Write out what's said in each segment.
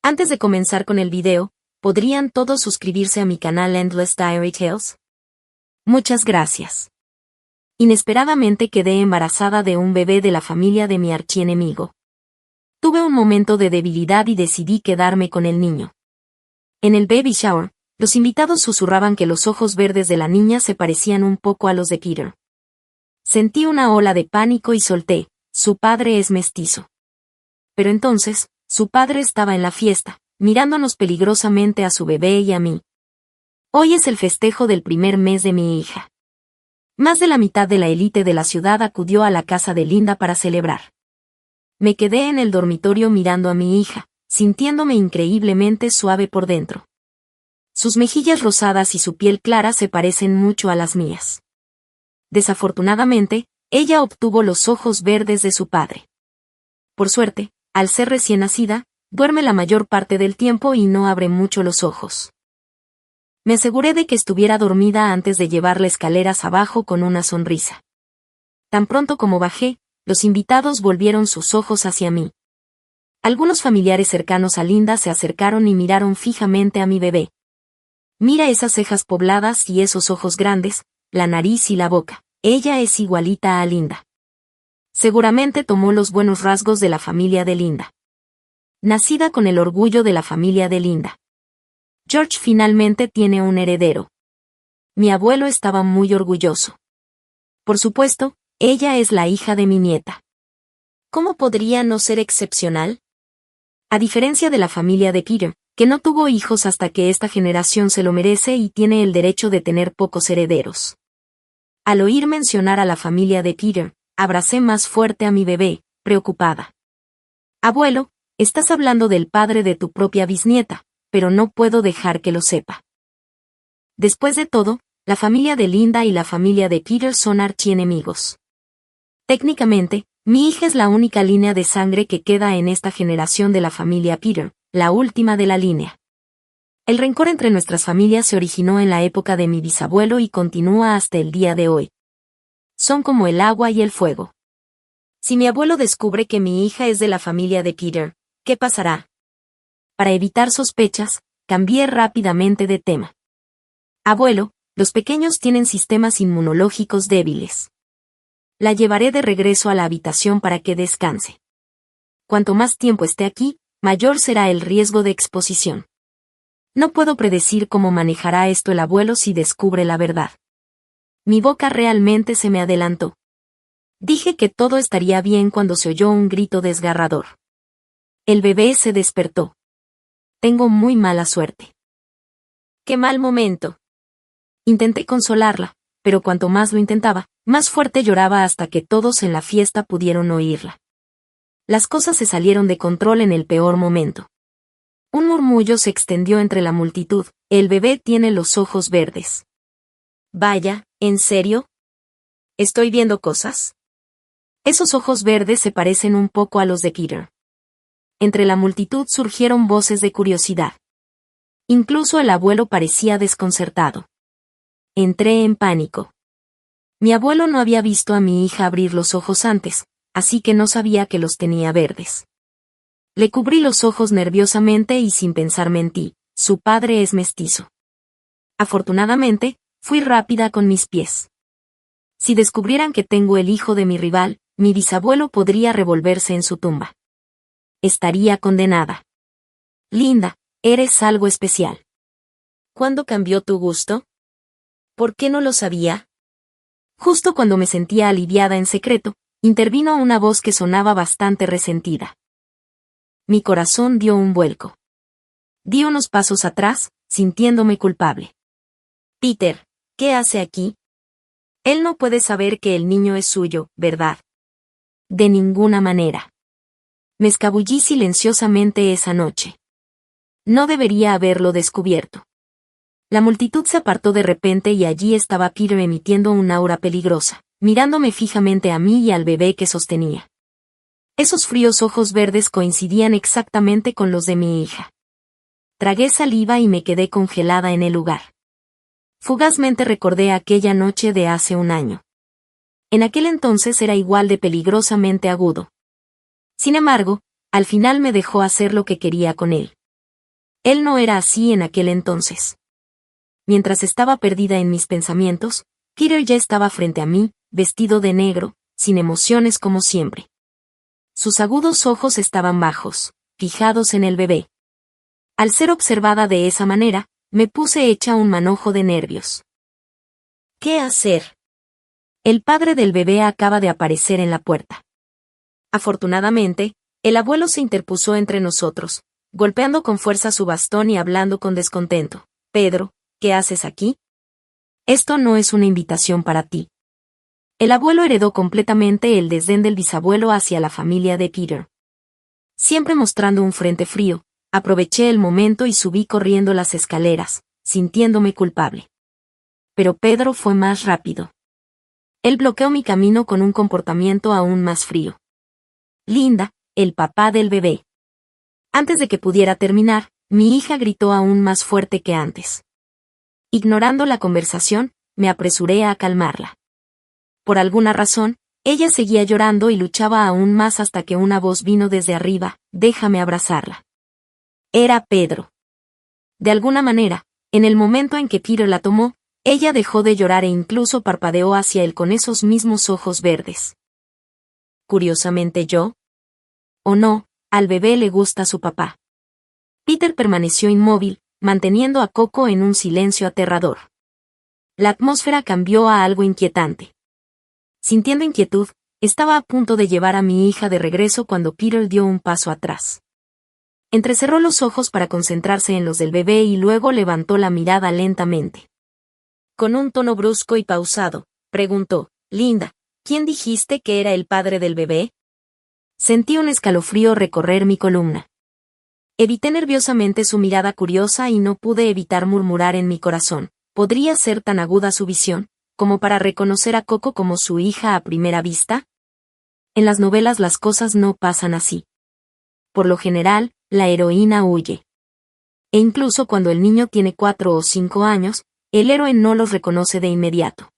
Antes de comenzar con el video, ¿podrían todos suscribirse a mi canal Endless Diary Tales? Muchas gracias. Inesperadamente quedé embarazada de un bebé de la familia de mi archienemigo. Tuve un momento de debilidad y decidí quedarme con el niño. En el baby shower, los invitados susurraban que los ojos verdes de la niña se parecían un poco a los de Peter. Sentí una ola de pánico y solté, su padre es mestizo. Pero entonces, su padre estaba en la fiesta, mirándonos peligrosamente a su bebé y a mí. Hoy es el festejo del primer mes de mi hija. Más de la mitad de la élite de la ciudad acudió a la casa de Linda para celebrar. Me quedé en el dormitorio mirando a mi hija, sintiéndome increíblemente suave por dentro. Sus mejillas rosadas y su piel clara se parecen mucho a las mías. Desafortunadamente, ella obtuvo los ojos verdes de su padre. Por suerte, al ser recién nacida, duerme la mayor parte del tiempo y no abre mucho los ojos. Me aseguré de que estuviera dormida antes de llevarla escaleras abajo con una sonrisa. Tan pronto como bajé, los invitados volvieron sus ojos hacia mí. Algunos familiares cercanos a Linda se acercaron y miraron fijamente a mi bebé. Mira esas cejas pobladas y esos ojos grandes, la nariz y la boca. Ella es igualita a Linda. Seguramente tomó los buenos rasgos de la familia de Linda. Nacida con el orgullo de la familia de Linda. George finalmente tiene un heredero. Mi abuelo estaba muy orgulloso. Por supuesto, ella es la hija de mi nieta. ¿Cómo podría no ser excepcional? A diferencia de la familia de Peter, que no tuvo hijos hasta que esta generación se lo merece y tiene el derecho de tener pocos herederos. Al oír mencionar a la familia de Peter, abracé más fuerte a mi bebé, preocupada. Abuelo, estás hablando del padre de tu propia bisnieta, pero no puedo dejar que lo sepa. Después de todo, la familia de Linda y la familia de Peter son archienemigos. Técnicamente, mi hija es la única línea de sangre que queda en esta generación de la familia Peter, la última de la línea. El rencor entre nuestras familias se originó en la época de mi bisabuelo y continúa hasta el día de hoy. Son como el agua y el fuego. Si mi abuelo descubre que mi hija es de la familia de Peter, ¿qué pasará? Para evitar sospechas, cambié rápidamente de tema. Abuelo, los pequeños tienen sistemas inmunológicos débiles. La llevaré de regreso a la habitación para que descanse. Cuanto más tiempo esté aquí, mayor será el riesgo de exposición. No puedo predecir cómo manejará esto el abuelo si descubre la verdad. Mi boca realmente se me adelantó. Dije que todo estaría bien cuando se oyó un grito desgarrador. El bebé se despertó. Tengo muy mala suerte. ¡Qué mal momento! Intenté consolarla, pero cuanto más lo intentaba, más fuerte lloraba hasta que todos en la fiesta pudieron oírla. Las cosas se salieron de control en el peor momento. Un murmullo se extendió entre la multitud, el bebé tiene los ojos verdes. Vaya, ¿en serio? ¿Estoy viendo cosas? Esos ojos verdes se parecen un poco a los de Peter. Entre la multitud surgieron voces de curiosidad. Incluso el abuelo parecía desconcertado. Entré en pánico. Mi abuelo no había visto a mi hija abrir los ojos antes, así que no sabía que los tenía verdes. Le cubrí los ojos nerviosamente y sin pensar mentí, su padre es mestizo. Afortunadamente, fui rápida con mis pies. Si descubrieran que tengo el hijo de mi rival, mi bisabuelo podría revolverse en su tumba. Estaría condenada. Linda, eres algo especial. ¿Cuándo cambió tu gusto? ¿Por qué no lo sabía? Justo cuando me sentía aliviada en secreto, intervino una voz que sonaba bastante resentida. Mi corazón dio un vuelco. Di unos pasos atrás, sintiéndome culpable. Peter, ¿qué hace aquí? Él no puede saber que el niño es suyo, ¿verdad? De ninguna manera. Me escabullí silenciosamente esa noche. No debería haberlo descubierto. La multitud se apartó de repente y allí estaba Peter emitiendo un aura peligrosa, mirándome fijamente a mí y al bebé que sostenía. Esos fríos ojos verdes coincidían exactamente con los de mi hija. Tragué saliva y me quedé congelada en el lugar. Fugazmente recordé aquella noche de hace un año. En aquel entonces era igual de peligrosamente agudo. Sin embargo, al final me dejó hacer lo que quería con él. Él no era así en aquel entonces. Mientras estaba perdida en mis pensamientos, Peter ya estaba frente a mí, vestido de negro, sin emociones como siempre. Sus agudos ojos estaban bajos, fijados en el bebé. Al ser observada de esa manera, me puse hecha un manojo de nervios. ¿Qué hacer? El padre del bebé acaba de aparecer en la puerta. Afortunadamente, el abuelo se interpuso entre nosotros, golpeando con fuerza su bastón y hablando con descontento. Pedro, ¿qué haces aquí? Esto no es una invitación para ti. El abuelo heredó completamente el desdén del bisabuelo hacia la familia de Peter. Siempre mostrando un frente frío, aproveché el momento y subí corriendo las escaleras, sintiéndome culpable. Pero Pedro fue más rápido. Él bloqueó mi camino con un comportamiento aún más frío. Linda, el papá del bebé. Antes de que pudiera terminar, mi hija gritó aún más fuerte que antes. Ignorando la conversación, me apresuré a calmarla. Por alguna razón, ella seguía llorando y luchaba aún más hasta que una voz vino desde arriba: déjame abrazarla. Era Pedro. De alguna manera, en el momento en que Peter la tomó, ella dejó de llorar e incluso parpadeó hacia él con esos mismos ojos verdes. Curiosamente yo. ¿O no? Al bebé le gusta su papá. Peter permaneció inmóvil, manteniendo a Coco en un silencio aterrador. La atmósfera cambió a algo inquietante. Sintiendo inquietud, estaba a punto de llevar a mi hija de regreso cuando Peter dio un paso atrás. Entrecerró los ojos para concentrarse en los del bebé y luego levantó la mirada lentamente. Con un tono brusco y pausado, preguntó: Linda, ¿quién dijiste que era el padre del bebé? Sentí un escalofrío recorrer mi columna. Evité nerviosamente su mirada curiosa y no pude evitar murmurar en mi corazón: ¿podría ser tan aguda su visión, como para reconocer a Coco como su hija a primera vista? En las novelas las cosas no pasan así. Por lo general, la heroína huye. E incluso cuando el niño tiene 4 o 5 años, el héroe no los reconoce de inmediato.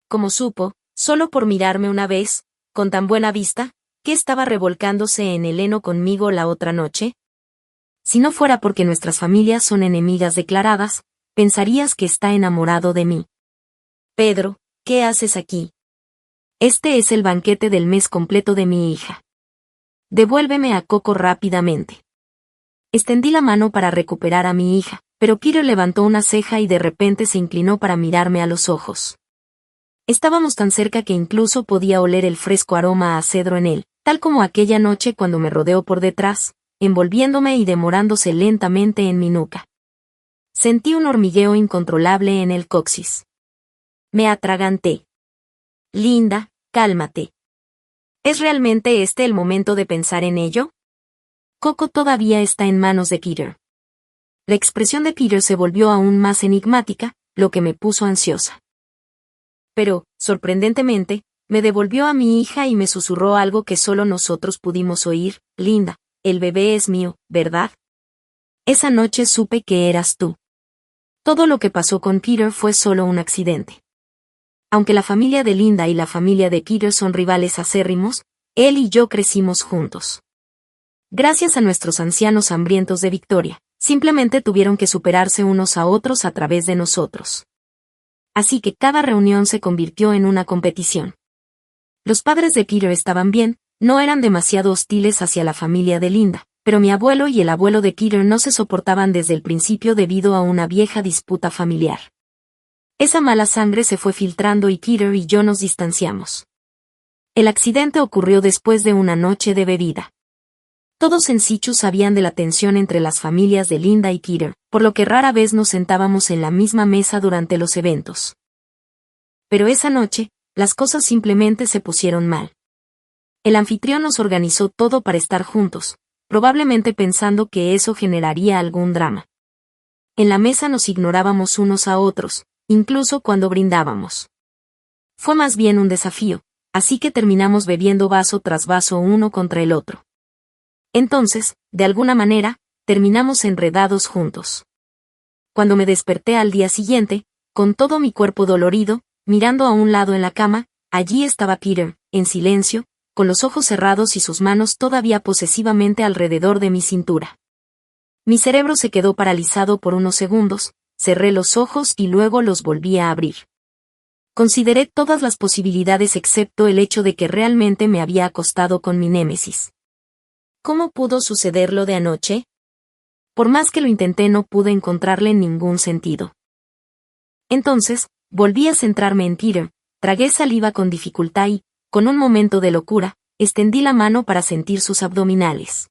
Como supo, solo por mirarme una vez, con tan buena vista, que estaba revolcándose en el heno conmigo la otra noche. Si no fuera porque nuestras familias son enemigas declaradas, pensarías que está enamorado de mí. Pedro, ¿qué haces aquí? Este es el banquete del mes completo de mi hija. Devuélveme a Coco rápidamente. Extendí la mano para recuperar a mi hija, pero Peter levantó una ceja y de repente se inclinó para mirarme a los ojos. Estábamos tan cerca que incluso podía oler el fresco aroma a cedro en él, tal como aquella noche cuando me rodeó por detrás, envolviéndome y demorándose lentamente en mi nuca. Sentí un hormigueo incontrolable en el coxis. Me atraganté. Linda, cálmate. ¿Es realmente este el momento de pensar en ello? Coco todavía está en manos de Peter. La expresión de Peter se volvió aún más enigmática, lo que me puso ansiosa. Pero, sorprendentemente, me devolvió a mi hija y me susurró algo que solo nosotros pudimos oír: Linda, el bebé es mío, ¿verdad? Esa noche supe que eras tú. Todo lo que pasó con Peter fue solo un accidente. Aunque la familia de Linda y la familia de Peter son rivales acérrimos, él y yo crecimos juntos. Gracias a nuestros ancianos hambrientos de victoria, simplemente tuvieron que superarse unos a otros a través de nosotros. Así que cada reunión se convirtió en una competición. Los padres de Peter estaban bien, no eran demasiado hostiles hacia la familia de Linda, pero mi abuelo y el abuelo de Peter no se soportaban desde el principio debido a una vieja disputa familiar. Esa mala sangre se fue filtrando y Peter y yo nos distanciamos. El accidente ocurrió después de una noche de bebida. Todos en Sichu sabían de la tensión entre las familias de Linda y Peter, por lo que rara vez nos sentábamos en la misma mesa durante los eventos. Pero esa noche, las cosas simplemente se pusieron mal. El anfitrión nos organizó todo para estar juntos, probablemente pensando que eso generaría algún drama. En la mesa nos ignorábamos unos a otros, incluso cuando brindábamos. Fue más bien un desafío, así que terminamos bebiendo vaso tras vaso uno contra el otro. Entonces, de alguna manera, terminamos enredados juntos. Cuando me desperté al día siguiente, con todo mi cuerpo dolorido, mirando a un lado en la cama, allí estaba Peter, en silencio, con los ojos cerrados y sus manos todavía posesivamente alrededor de mi cintura. Mi cerebro se quedó paralizado por unos segundos, cerré los ojos y luego los volví a abrir. Consideré todas las posibilidades excepto el hecho de que realmente me había acostado con mi némesis. ¿Cómo pudo suceder lo de anoche? Por más que lo intenté no pude encontrarle ningún sentido. Entonces, volví a centrarme en Peter, tragué saliva con dificultad y, con un momento de locura, extendí la mano para sentir sus abdominales.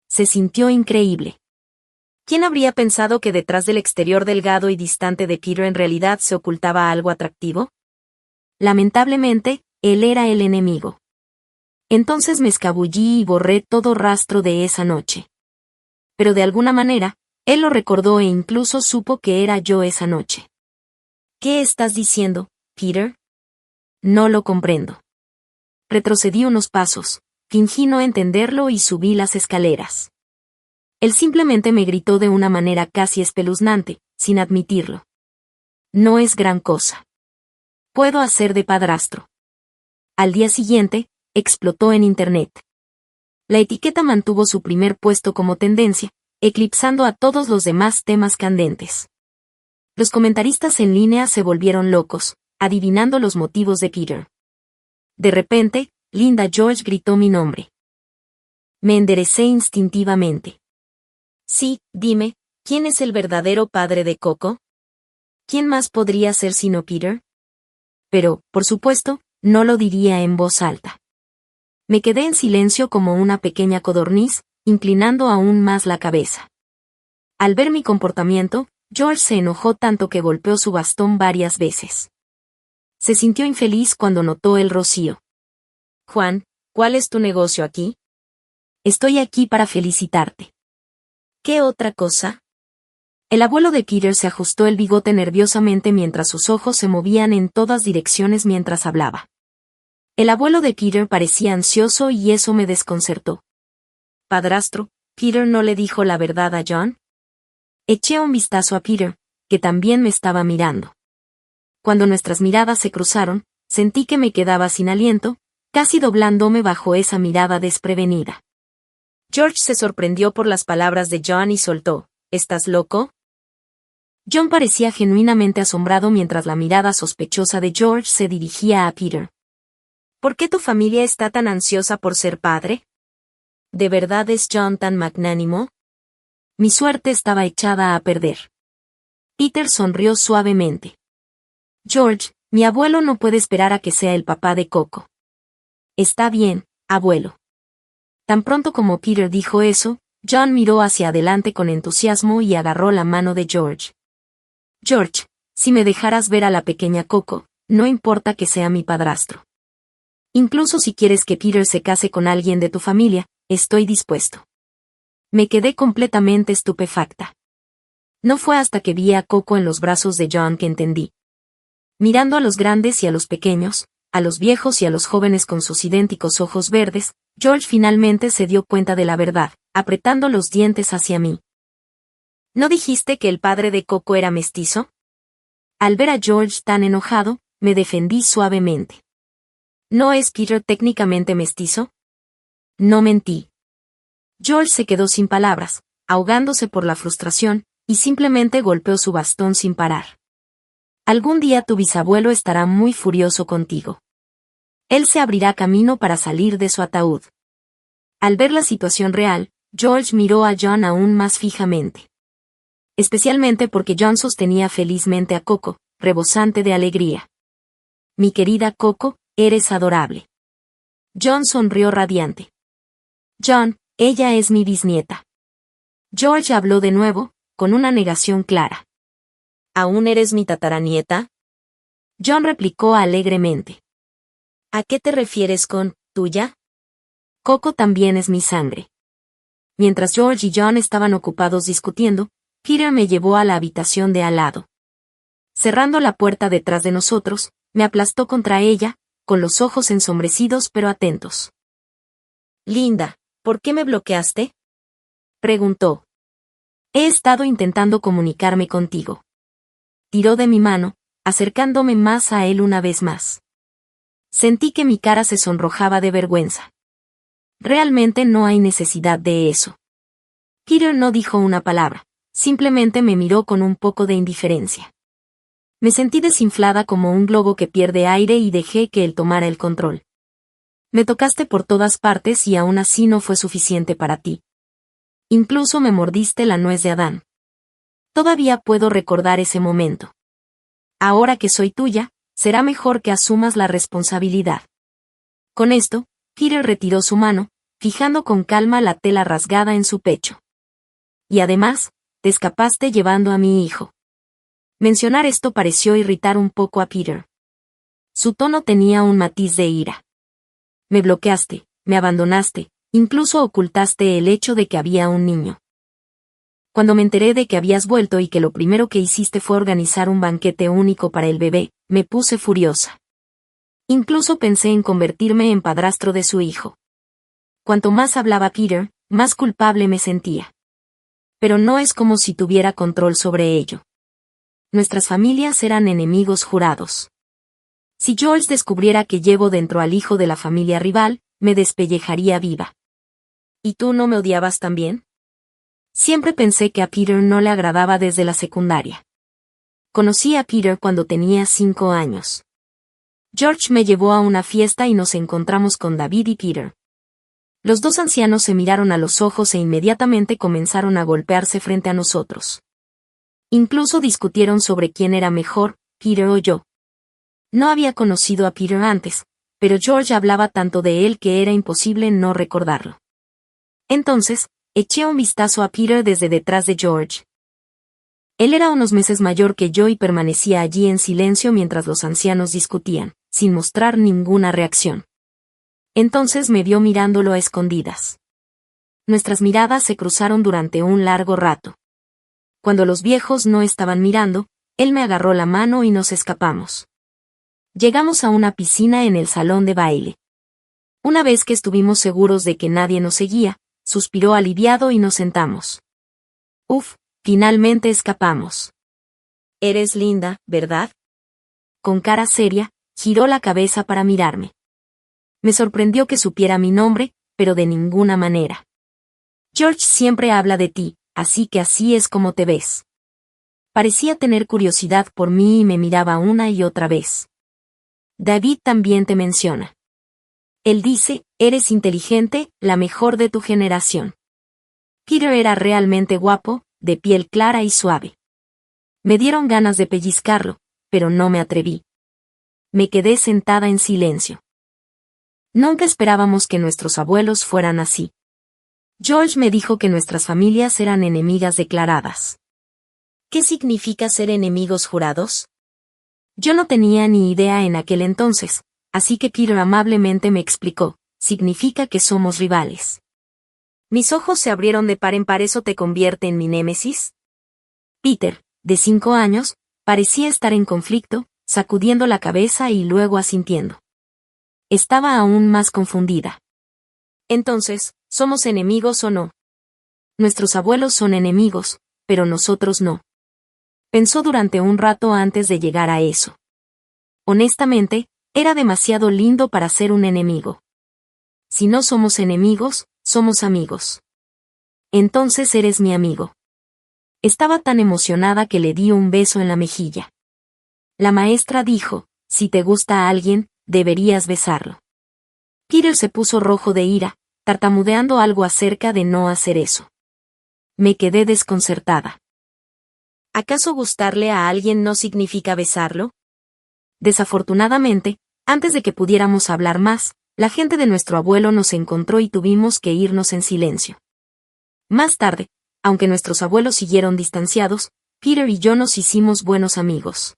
Se sintió increíble. ¿Quién habría pensado que detrás del exterior delgado y distante de Peter en realidad se ocultaba algo atractivo? Lamentablemente, él era el enemigo. Entonces me escabullí y borré todo rastro de esa noche. Pero de alguna manera, él lo recordó e incluso supo que era yo esa noche. ¿Qué estás diciendo, Peter? No lo comprendo. Retrocedí unos pasos, fingí no entenderlo y subí las escaleras. Él simplemente me gritó de una manera casi espeluznante, sin admitirlo. No es gran cosa. Puedo hacer de padrastro. Al día siguiente, explotó en Internet. La etiqueta mantuvo su primer puesto como tendencia, eclipsando a todos los demás temas candentes. Los comentaristas en línea se volvieron locos, adivinando los motivos de Peter. De repente, Linda George gritó mi nombre. Me enderecé instintivamente. Sí, dime, ¿quién es el verdadero padre de Coco? ¿Quién más podría ser sino Peter? Pero, por supuesto, no lo diría en voz alta. Me quedé en silencio como una pequeña codorniz, inclinando aún más la cabeza. Al ver mi comportamiento, George se enojó tanto que golpeó su bastón varias veces. Se sintió infeliz cuando notó el rocío. Juan, ¿cuál es tu negocio aquí? Estoy aquí para felicitarte. ¿Qué otra cosa? El abuelo de Peter se ajustó el bigote nerviosamente mientras sus ojos se movían en todas direcciones mientras hablaba. El abuelo de Peter parecía ansioso y eso me desconcertó. Padrastro, ¿Peter no le dijo la verdad a John? Eché un vistazo a Peter, que también me estaba mirando. Cuando nuestras miradas se cruzaron, sentí que me quedaba sin aliento, casi doblándome bajo esa mirada desprevenida. George se sorprendió por las palabras de John y soltó, ¿estás loco? John parecía genuinamente asombrado mientras la mirada sospechosa de George se dirigía a Peter. ¿Por qué tu familia está tan ansiosa por ser padre? ¿De verdad es John tan magnánimo? Mi suerte estaba echada a perder. Peter sonrió suavemente. George, mi abuelo no puede esperar a que sea el papá de Coco. Está bien, abuelo. Tan pronto como Peter dijo eso, John miró hacia adelante con entusiasmo y agarró la mano de George. George, si me dejaras ver a la pequeña Coco, no importa que sea mi padrastro. Incluso si quieres que Peter se case con alguien de tu familia, estoy dispuesto. Me quedé completamente estupefacta. No fue hasta que vi a Coco en los brazos de John que entendí. Mirando a los grandes y a los pequeños, a los viejos y a los jóvenes con sus idénticos ojos verdes, George finalmente se dio cuenta de la verdad, apretando los dientes hacia mí. ¿No dijiste que el padre de Coco era mestizo? Al ver a George tan enojado, me defendí suavemente. ¿No es Peter técnicamente mestizo? No mentí. George se quedó sin palabras, ahogándose por la frustración, y simplemente golpeó su bastón sin parar. Algún día tu bisabuelo estará muy furioso contigo. Él se abrirá camino para salir de su ataúd. Al ver la situación real, George miró a John aún más fijamente. Especialmente porque John sostenía felizmente a Coco, rebosante de alegría. Mi querida Coco, eres adorable. John sonrió radiante. John, ella es mi bisnieta. George habló de nuevo, con una negación clara. ¿Aún eres mi tataranieta? John replicó alegremente. ¿A qué te refieres con, tuya? Coco también es mi sangre. Mientras George y John estaban ocupados discutiendo, Peter me llevó a la habitación de al lado. Cerrando la puerta detrás de nosotros, me aplastó contra ella, con los ojos ensombrecidos pero atentos. Linda, ¿por qué me bloqueaste? Preguntó. He estado intentando comunicarme contigo. Tiró de mi mano, acercándome más a él una vez más. Sentí que mi cara se sonrojaba de vergüenza. Realmente no hay necesidad de eso. Peter no dijo una palabra, simplemente me miró con un poco de indiferencia. Me sentí desinflada como un globo que pierde aire y dejé que él tomara el control. Me tocaste por todas partes y aún así no fue suficiente para ti. Incluso me mordiste la nuez de Adán. Todavía puedo recordar ese momento. Ahora que soy tuya, será mejor que asumas la responsabilidad. Con esto, Peter retiró su mano, fijando con calma la tela rasgada en su pecho. Y además, te escapaste llevando a mi hijo. Mencionar esto pareció irritar un poco a Peter. Su tono tenía un matiz de ira. Me bloqueaste, me abandonaste, incluso ocultaste el hecho de que había un niño. Cuando me enteré de que habías vuelto y que lo primero que hiciste fue organizar un banquete único para el bebé, me puse furiosa. Incluso pensé en convertirme en padrastro de su hijo. Cuanto más hablaba Peter, más culpable me sentía. Pero no es como si tuviera control sobre ello. Nuestras familias eran enemigos jurados. Si George descubriera que llevo dentro al hijo de la familia rival, me despellejaría viva. ¿Y tú no me odiabas también? Siempre pensé que a Peter no le agradaba desde la secundaria. Conocí a Peter cuando tenía 5 años. George me llevó a una fiesta y nos encontramos con David y Peter. Los dos ancianos se miraron a los ojos e inmediatamente comenzaron a golpearse frente a nosotros. Incluso discutieron sobre quién era mejor, Peter o yo. No había conocido a Peter antes, pero George hablaba tanto de él que era imposible no recordarlo. Entonces, eché un vistazo a Peter desde detrás de George. Él era unos meses mayor que yo y permanecía allí en silencio mientras los ancianos discutían, sin mostrar ninguna reacción. Entonces me vio mirándolo a escondidas. Nuestras miradas se cruzaron durante un largo rato. Cuando los viejos no estaban mirando, él me agarró la mano y nos escapamos. Llegamos a una piscina en el salón de baile. Una vez que estuvimos seguros de que nadie nos seguía, suspiró aliviado y nos sentamos. Uf, finalmente escapamos. Eres linda, ¿verdad? Con cara seria, giró la cabeza para mirarme. Me sorprendió que supiera mi nombre, pero de ninguna manera. George siempre habla de ti, así que así es como te ves. Parecía tener curiosidad por mí y me miraba una y otra vez. David también te menciona. Él dice, eres inteligente, la mejor de tu generación. Peter era realmente guapo, de piel clara y suave. Me dieron ganas de pellizcarlo, pero no me atreví. Me quedé sentada en silencio. Nunca esperábamos que nuestros abuelos fueran así. George me dijo que nuestras familias eran enemigas declaradas. ¿Qué significa ser enemigos jurados? Yo no tenía ni idea en aquel entonces, así que Peter amablemente me explicó, significa que somos rivales. Mis ojos se abrieron de par en par. ¿Eso te convierte en mi némesis? Peter, de 5 años, parecía estar en conflicto, sacudiendo la cabeza y luego asintiendo. Estaba aún más confundida. Entonces, ¿somos enemigos o no? Nuestros abuelos son enemigos, pero nosotros no. Pensó durante un rato antes de llegar a eso. Honestamente, era demasiado lindo para ser un enemigo. Si no somos enemigos, somos amigos. Entonces eres mi amigo. Estaba tan emocionada que le di un beso en la mejilla. La maestra dijo, si te gusta a alguien, deberías besarlo. Peter se puso rojo de ira, tartamudeando algo acerca de no hacer eso. Me quedé desconcertada. ¿Acaso gustarle a alguien no significa besarlo? Desafortunadamente, antes de que pudiéramos hablar más, la gente de nuestro abuelo nos encontró y tuvimos que irnos en silencio. Más tarde, aunque nuestros abuelos siguieron distanciados, Peter y yo nos hicimos buenos amigos.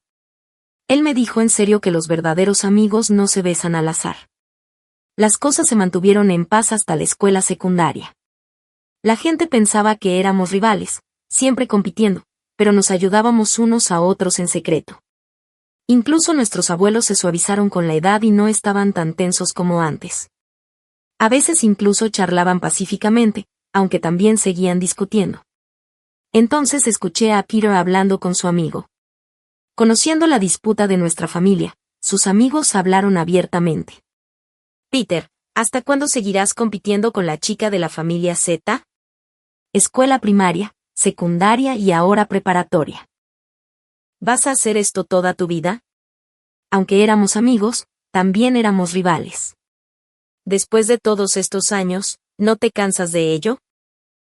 Él me dijo en serio que los verdaderos amigos no se besan al azar. Las cosas se mantuvieron en paz hasta la escuela secundaria. La gente pensaba que éramos rivales, siempre compitiendo, pero nos ayudábamos unos a otros en secreto. Incluso nuestros abuelos se suavizaron con la edad y no estaban tan tensos como antes. A veces incluso charlaban pacíficamente, aunque también seguían discutiendo. Entonces escuché a Peter hablando con su amigo. Conociendo la disputa de nuestra familia, sus amigos hablaron abiertamente. Peter, ¿hasta cuándo seguirás compitiendo con la chica de la familia Z? escuela primaria, secundaria y ahora preparatoria. ¿Vas a hacer esto toda tu vida? Aunque éramos amigos, también éramos rivales. Después de todos estos años, ¿no te cansas de ello?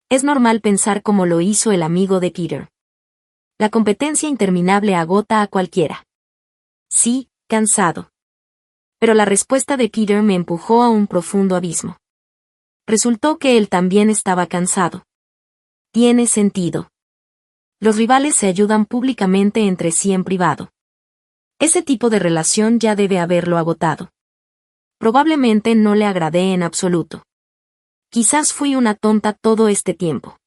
Es normal pensar como lo hizo el amigo de Peter. La competencia interminable agota a cualquiera. Sí, cansado. Pero la respuesta de Peter me empujó a un profundo abismo. Resultó que él también estaba cansado. Tiene sentido. Los rivales se ayudan públicamente entre sí en privado. Ese tipo de relación ya debe haberlo agotado. Probablemente no le agradé en absoluto. Quizás fui una tonta todo este tiempo.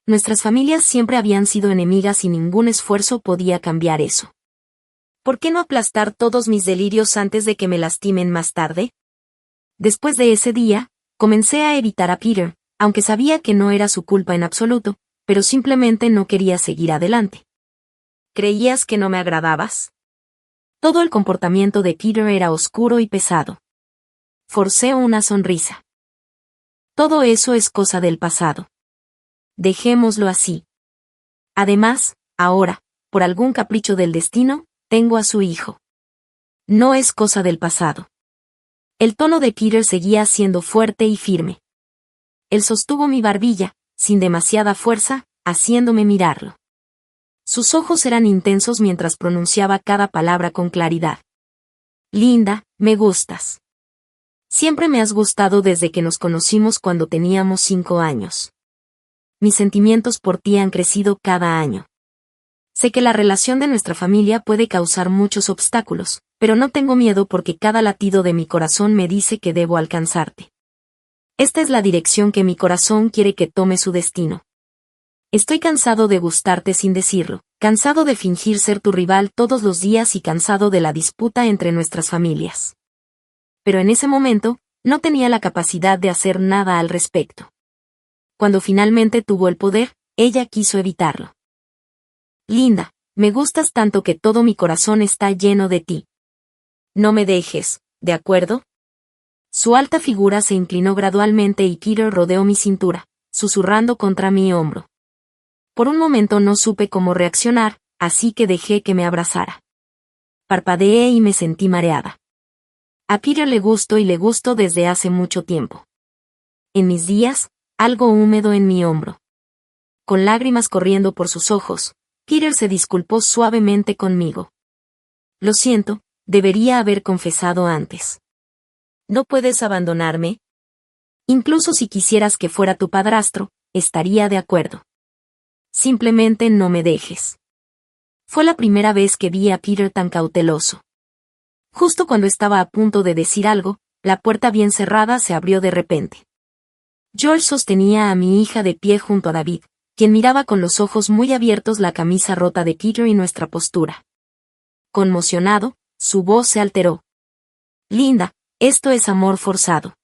Nuestras familias siempre habían sido enemigas y ningún esfuerzo podía cambiar eso. ¿Por qué no aplastar todos mis delirios antes de que me lastimen más tarde? Después de ese día, comencé a evitar a Peter, aunque sabía que no era su culpa en absoluto, pero simplemente no quería seguir adelante. ¿Creías que no me agradabas? Todo el comportamiento de Peter era oscuro y pesado. Forcé una sonrisa. Todo eso es cosa del pasado. Dejémoslo así. Además, ahora, por algún capricho del destino, tengo a su hijo. No es cosa del pasado. El tono de Peter seguía siendo fuerte y firme. Él sostuvo mi barbilla, sin demasiada fuerza, haciéndome mirarlo. Sus ojos eran intensos mientras pronunciaba cada palabra con claridad. Linda, me gustas. Siempre me has gustado desde que nos conocimos cuando teníamos 5 años. Mis sentimientos por ti han crecido cada año. Sé que la relación de nuestra familia puede causar muchos obstáculos, pero no tengo miedo porque cada latido de mi corazón me dice que debo alcanzarte. Esta es la dirección que mi corazón quiere que tome su destino. Estoy cansado de gustarte sin decirlo, cansado de fingir ser tu rival todos los días y cansado de la disputa entre nuestras familias. Pero en ese momento, no tenía la capacidad de hacer nada al respecto. Cuando finalmente tuvo el poder, ella quiso evitarlo. Linda, me gustas tanto que todo mi corazón está lleno de ti. No me dejes, ¿de acuerdo? Su alta figura se inclinó gradualmente y Peter rodeó mi cintura, susurrando contra mi hombro. Por un momento no supe cómo reaccionar, así que dejé que me abrazara. Parpadeé y me sentí mareada. A Peter le gusto y le gusto desde hace mucho tiempo. En mis días, algo húmedo en mi hombro. Con lágrimas corriendo por sus ojos, Peter se disculpó suavemente conmigo. Lo siento, debería haber confesado antes. ¿No puedes abandonarme? Incluso si quisieras que fuera tu padrastro, estaría de acuerdo. Simplemente no me dejes. Fue la primera vez que vi a Peter tan cauteloso. Justo cuando estaba a punto de decir algo, la puerta bien cerrada se abrió de repente. George sostenía a mi hija de pie junto a David, quien miraba con los ojos muy abiertos la camisa rota de Peter y nuestra postura. Conmocionado, su voz se alteró. Linda, esto es amor forzado.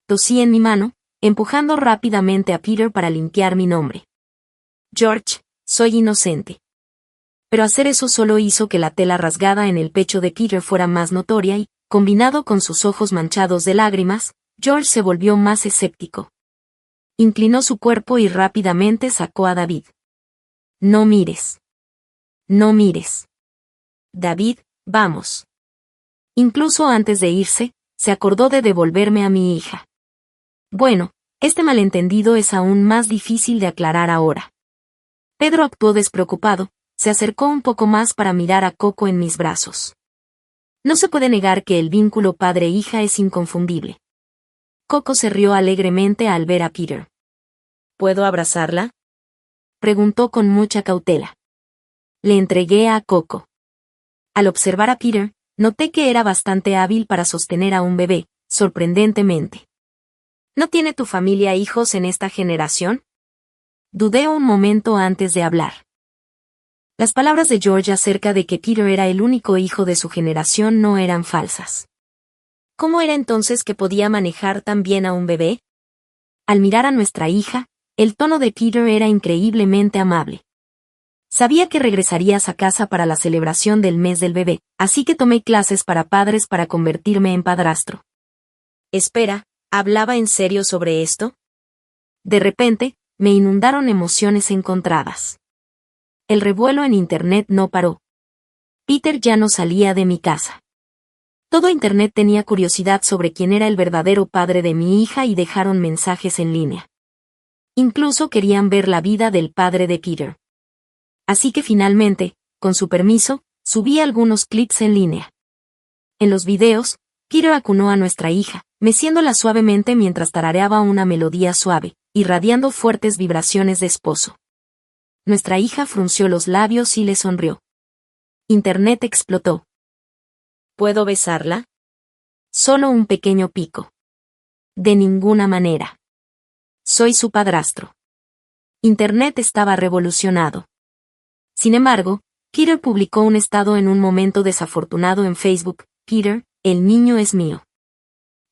Tosí en mi mano, empujando rápidamente a Peter para limpiar mi nombre. George, soy inocente. Pero hacer eso solo hizo que la tela rasgada en el pecho de Peter fuera más notoria y, combinado con sus ojos manchados de lágrimas, George se volvió más escéptico. Inclinó su cuerpo y rápidamente sacó a David. No mires. No mires. David, vamos. Incluso antes de irse, se acordó de devolverme a mi hija. Bueno, este malentendido es aún más difícil de aclarar ahora. Pedro actuó despreocupado, se acercó un poco más para mirar a Coco en mis brazos. No se puede negar que el vínculo padre-hija es inconfundible. Coco se rió alegremente al ver a Peter. ¿Puedo abrazarla?, preguntó con mucha cautela. Le entregué a Coco. Al observar a Peter, noté que era bastante hábil para sostener a un bebé, sorprendentemente. ¿No tiene tu familia hijos en esta generación? Dudé un momento antes de hablar. Las palabras de George acerca de que Peter era el único hijo de su generación no eran falsas. ¿Cómo era entonces que podía manejar tan bien a un bebé? Al mirar a nuestra hija, el tono de Peter era increíblemente amable. Sabía que regresarías a casa para la celebración del mes del bebé, así que tomé clases para padres para convertirme en padrastro. Espera, ¿hablaba en serio sobre esto? De repente, me inundaron emociones encontradas. El revuelo en Internet no paró. Peter ya no salía de mi casa. Todo Internet tenía curiosidad sobre quién era el verdadero padre de mi hija y dejaron mensajes en línea. Incluso querían ver la vida del padre de Peter. Así que finalmente, con su permiso, subí algunos clips en línea. En los videos, Peter acunó a nuestra hija, meciéndola suavemente mientras tarareaba una melodía suave, irradiando fuertes vibraciones de esposo. Nuestra hija frunció los labios y le sonrió. Internet explotó. ¿Puedo besarla? Solo un pequeño pico. De ninguna manera. Soy su padrastro. Internet estaba revolucionado. Sin embargo, Peter publicó un estado en un momento desafortunado en Facebook. Peter, el niño es mío.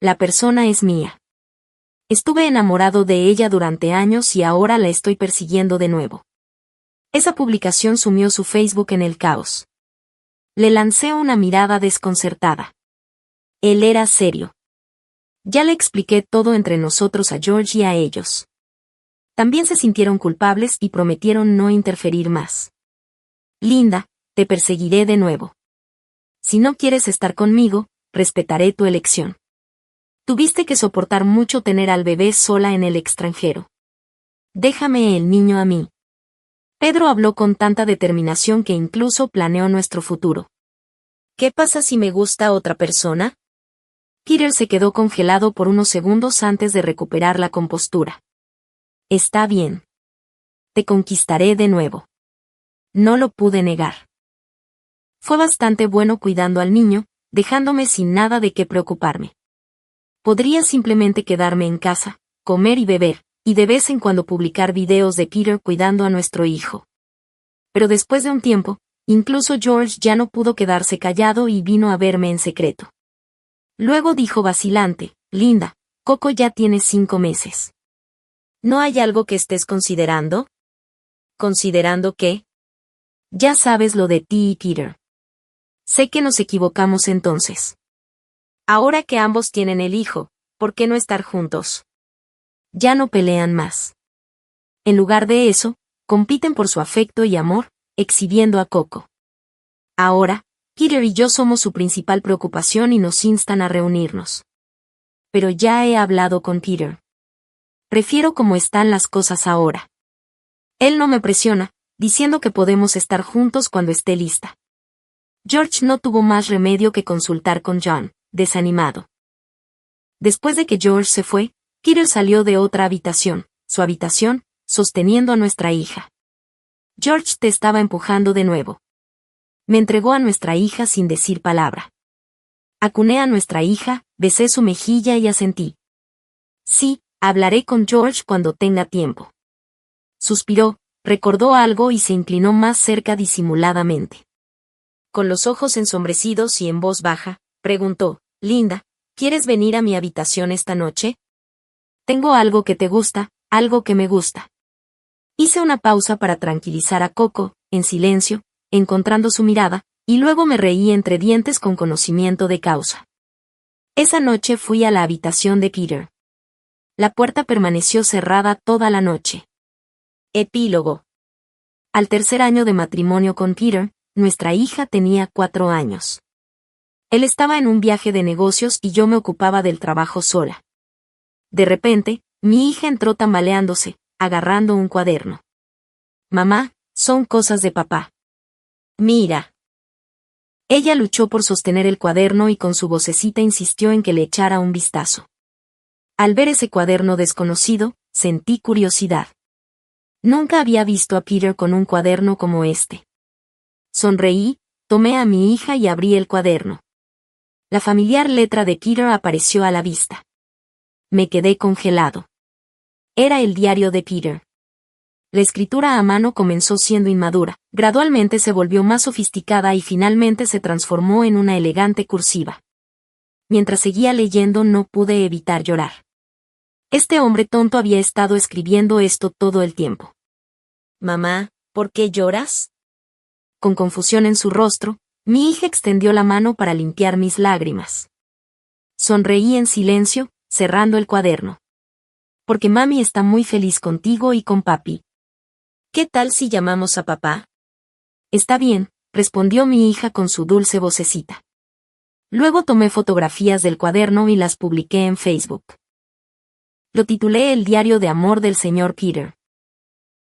La persona es mía. Estuve enamorado de ella durante años y ahora la estoy persiguiendo de nuevo. Esa publicación sumió su Facebook en el caos. Le lancé una mirada desconcertada. Él era serio. Ya le expliqué todo entre nosotros a George y a ellos. También se sintieron culpables y prometieron no interferir más. Linda, te perseguiré de nuevo. Si no quieres estar conmigo, respetaré tu elección. Tuviste que soportar mucho tener al bebé sola en el extranjero. Déjame el niño a mí. Pedro habló con tanta determinación que incluso planeó nuestro futuro. ¿Qué pasa si me gusta otra persona? Peter se quedó congelado por unos segundos antes de recuperar la compostura. Está bien. Te conquistaré de nuevo. No lo pude negar. Fue bastante bueno cuidando al niño, dejándome sin nada de qué preocuparme. Podría simplemente quedarme en casa, comer y beber, y de vez en cuando publicar videos de Peter cuidando a nuestro hijo. Pero después de un tiempo, incluso George ya no pudo quedarse callado y vino a verme en secreto. Luego dijo vacilante, Linda, Coco ya tiene 5 meses. ¿No hay algo que estés considerando? ¿Considerando qué? Ya sabes lo de ti y Peter. Sé que nos equivocamos entonces. Ahora que ambos tienen el hijo, ¿por qué no estar juntos? Ya no pelean más. En lugar de eso, compiten por su afecto y amor, exhibiendo a Coco. Ahora, Peter y yo somos su principal preocupación y nos instan a reunirnos. Pero ya he hablado con Peter. Prefiero cómo están las cosas ahora. Él no me presiona, diciendo que podemos estar juntos cuando esté lista. George no tuvo más remedio que consultar con John, desanimado. Después de que George se fue, Peter salió de otra habitación, su habitación, sosteniendo a nuestra hija. George te estaba empujando de nuevo. Me entregó a nuestra hija sin decir palabra. Acuné a nuestra hija, besé su mejilla y asentí. Sí, hablaré con George cuando tenga tiempo. Suspiró, recordó algo y se inclinó más cerca disimuladamente. Con los ojos ensombrecidos y en voz baja, preguntó, Linda, ¿quieres venir a mi habitación esta noche? Tengo algo que te gusta, algo que me gusta. Hice una pausa para tranquilizar a Coco, en silencio, encontrando su mirada, y luego me reí entre dientes con conocimiento de causa. Esa noche fui a la habitación de Peter. La puerta permaneció cerrada toda la noche. Epílogo. Al tercer año de matrimonio con Peter, nuestra hija tenía 4 años. Él estaba en un viaje de negocios y yo me ocupaba del trabajo sola. De repente, mi hija entró tambaleándose, agarrando un cuaderno. Mamá, son cosas de papá. Mira. Ella luchó por sostener el cuaderno y con su vocecita insistió en que le echara un vistazo. Al ver ese cuaderno desconocido, sentí curiosidad. Nunca había visto a Peter con un cuaderno como este. Sonreí, tomé a mi hija y abrí el cuaderno. La familiar letra de Peter apareció a la vista. Me quedé congelado. Era el diario de Peter. La escritura a mano comenzó siendo inmadura, gradualmente se volvió más sofisticada y finalmente se transformó en una elegante cursiva. Mientras seguía leyendo no pude evitar llorar. Este hombre tonto había estado escribiendo esto todo el tiempo. Mamá, ¿por qué lloras? Con confusión en su rostro, mi hija extendió la mano para limpiar mis lágrimas. Sonreí en silencio, cerrando el cuaderno. porque mami está muy feliz contigo y con papi. ¿Qué tal si llamamos a papá? Está bien, respondió mi hija con su dulce vocecita. Luego tomé fotografías del cuaderno y las publiqué en Facebook. Lo titulé El diario de amor del señor Peter.